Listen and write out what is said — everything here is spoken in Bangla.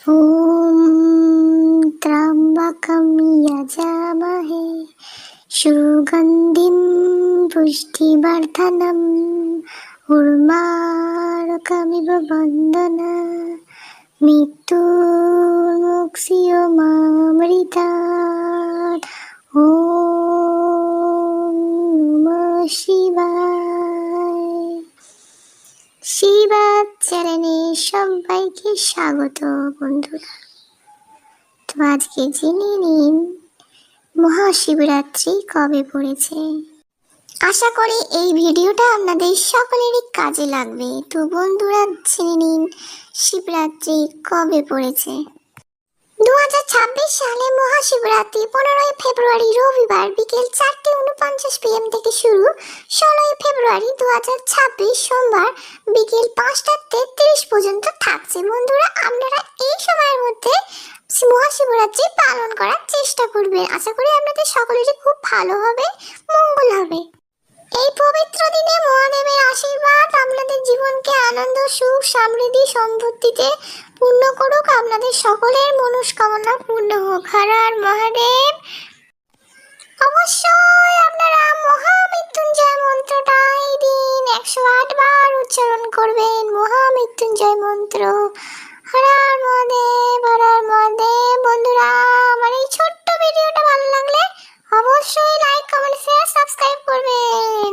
ॐ त्र्यम्बकं यजामहे सुगन्धिं पुष्टिवर्धनम् उर्वारुकमिव बन्धनान् मृत्युर्मुक्षीयमामृतात्। ॐ नमः শিবায়। শিবাচরণে সবাইকে স্বাগত বন্ধুরা। তো আজকে জেনে নিন মহাশিবরাত্রি কবে পড়েছে। আশা করি এই ভিডিওটা আপনাদের সকলেরই কাজে লাগবে। তো বন্ধুরা জেনে নিন শিবরাত্রি কবে পড়েছে। 2026 সালে মহাশিবরাত্রি 15 ফেব্রুয়ারি রবিবার বিকেল 4:49 PM থেকে শুরু। 16 ফেব্রুয়ারি 2026 সোমবার বিকেল 5:33 পর্যন্ত থাকছে। বন্ধুরা আপনারা এই সময়ের মধ্যে মহাশিবরাত্রি পালন করার চেষ্টা করবেন। আশা করি আপনাদের সকলেরই খুব ভালো হবে, মঙ্গল হবে। এই পবিত্র দিনে মহাদেবের আশীর্বাদ আপনাদের জীবনকে আনন্দ, সুখ, সমৃদ্ধি, সমৃদ্ধিতে পূর্ণ করুক। আপনাদের সকলের মনস্কামনা পূর্ণ হোক। হর হর মহাদেব। অবশ্যই আপনারা মহামৃত্যুঞ্জয় মন্ত্রটা এই দিন 108 বার উচ্চারণ করবেন। মহামৃত্যুঞ্জয় মন্ত্র। হর হর মহাদেব, হর হর মহাদেব। বন্ধুরা আমার এই ছোট্ট ভিডিওটা ভালো লাগলে অবশ্যই লাইক, কমেন্ট, শেয়ার, সাবস্ক্রাইব করবেন।